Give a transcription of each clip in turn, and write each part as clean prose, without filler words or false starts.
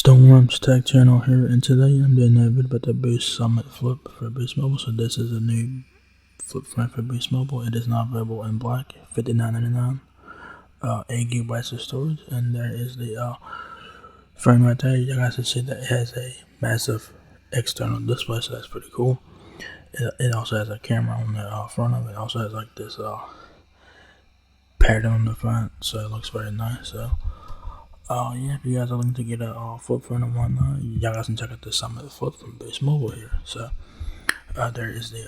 Storm's Tech Channel here, and today I'm doing a video about the Boost Summit Flip for Boost Mobile. So this is a new flip phone for Boost Mobile. It is now available in black, $59.99, 8 gigabytes of storage, and there is the frame right there. You guys can see that it has a massive external display, so that's pretty cool. It also has a camera on the front of it. It also has like this pattern on the front, so it looks very nice. So yeah, if you guys are looking to get a flip phone and whatnot, y'all guys can check out the Summit Flip from Boost Mobile here. So there is the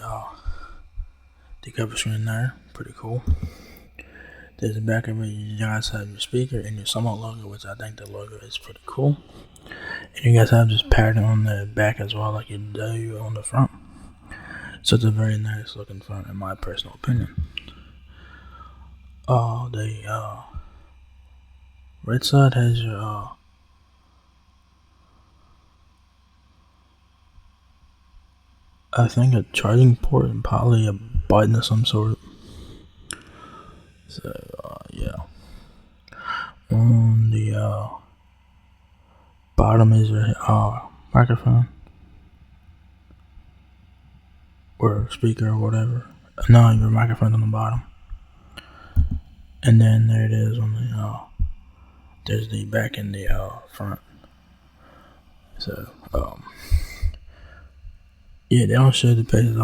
cover screen there, pretty cool. There's the back of it. You guys have your speaker and your Summit logo, which I think the logo is pretty cool. And you guys have this pattern on the back as well, like you do on the front. So it's a very nice looking phone, in my personal opinion. The right side has your I think a charging port and probably a button of some sort. So yeah. On the bottom is your microphone or speaker or whatever. No, your microphone's on the bottom. And then there it is on the there's the back and the front. So yeah, they don't show the pictures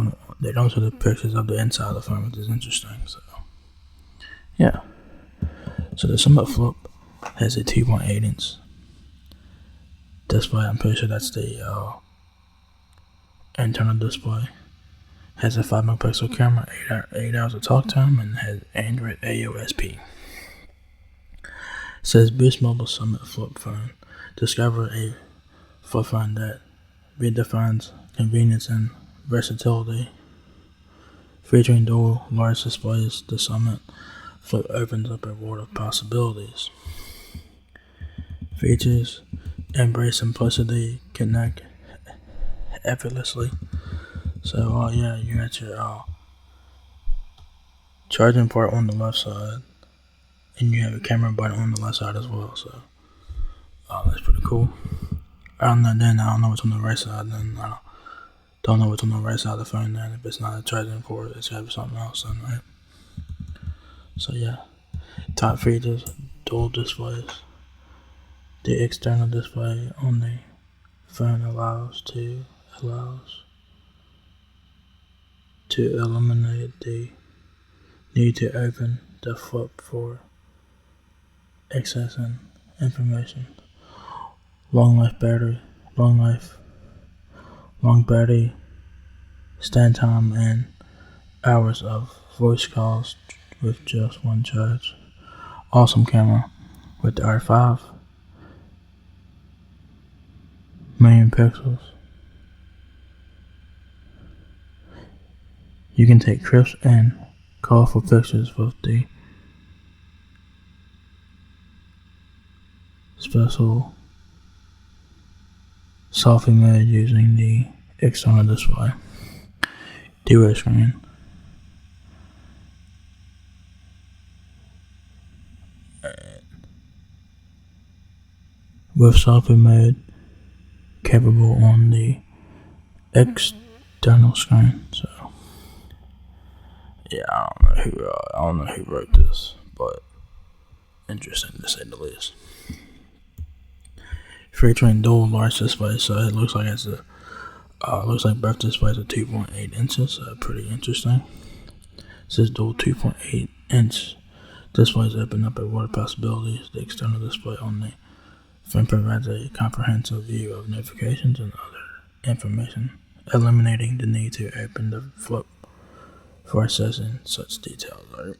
of the inside of the phone, which is interesting. So yeah. So the Summit Flip has a 2.8 inch display. I'm pretty sure that's the internal display. Has a 5 megapixel camera, 8 hours of talk time, and has Android AOSP. Says Boost Mobile Summit Flip phone. Discover a flip phone that redefines convenience and versatility. Featuring dual large displays, the Summit Flip opens up a world of possibilities. Features embrace simplicity, connect effortlessly. So yeah, you got your charging port on the left side, and you have a camera button on the left side as well. So that's pretty cool. I don't know what's on the right side. Then I don't know what's on the right side of the phone. Then if it's not a charging port, it's gotta be something else. Then, right? So yeah, top features: dual displays. The external display on the phone allows to eliminate the need to open the flip for accessing information. Long battery stand time, and hours of voice calls with just one charge. Awesome camera with the R5 million pixels. You can take crisp and colorful pictures with the special selfie mode using the external display. Dual screen. With selfie mode capable on the external screen. So yeah, I don't know who wrote this, but interesting to say the least. Featuring dual large displays, so it looks like looks like both displays are 2.8 inches. So pretty interesting. It says dual 2.8 inch displays open up a world of possibilities. The external display on the phone provides a comprehensive view of notifications and other information, eliminating the need to open the flip for accessing such details. Right?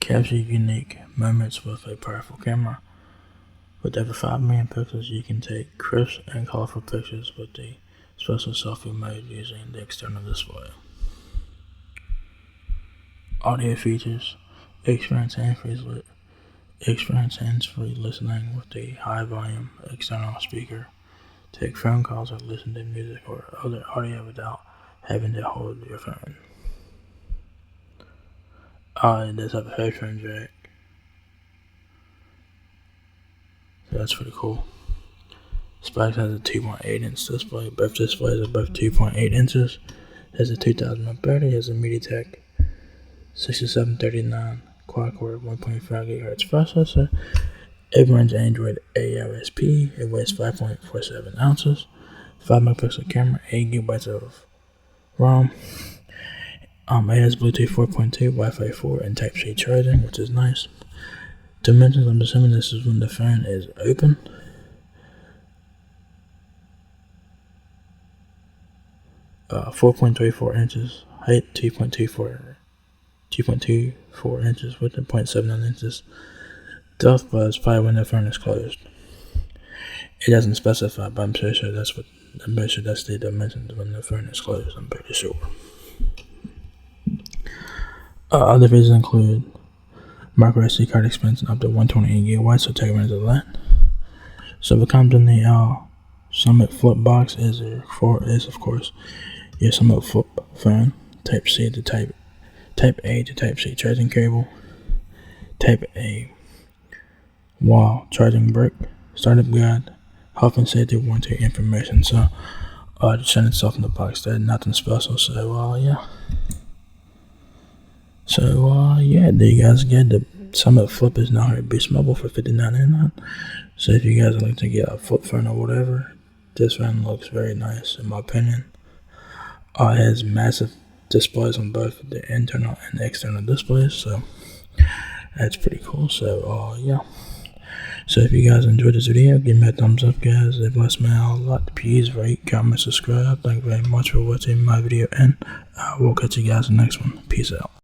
Capture unique moments with a powerful camera. With over 5 million pixels, you can take crisp and colorful pictures with the special selfie mode using the external display. Audio features: experience hands-free listening with the high volume external speaker. Take phone calls or listen to music or other audio without having to hold your phone. It does have a headphone jack. That's pretty cool. Specs has a 2.8 inch display. Both displays are both 2.8 inches. Has a 2000 battery. Has a MediaTek 6739 quad-core 1.5 GHz processor. It runs Android AOSP. It weighs 5.47 ounces. 5 megapixel camera. 8 gigabytes of ROM. It has Bluetooth 4.2, Wi-Fi 4, and Type-C charging, which is nice. Dimensions, I'm assuming this is when the phone is open. Uh, 4.34 inches, height 2.24 inches, width 0.79 inches. Depth was 5 when the phone is closed. It doesn't specify, but I'm pretty sure that's the dimensions when the phone is closed. I'm pretty sure. Other features include micro SD card expansion up to 128 gigabytes, so take advantage of that. So what comes in the Summit Flip box is of course your Summit Flip phone, Type C to Type A to Type C charging cable, Type A wall charging brick, startup guide, health and safety warranty information. So just send itself in the box there, nothing special. So yeah. So there you guys get the Summit Flip is now here at Beast Mobile for $59.99. So if you guys would like to get a flip phone or whatever, this phone looks very nice in my opinion. It has massive displays on both the internal and the external displays, so that's pretty cool. So yeah. So if you guys enjoyed this video, give me a thumbs up, guys. It bless me out a lot. Please rate, comment, subscribe. Thank you very much for watching my video, and we'll catch you guys in the next one. Peace out.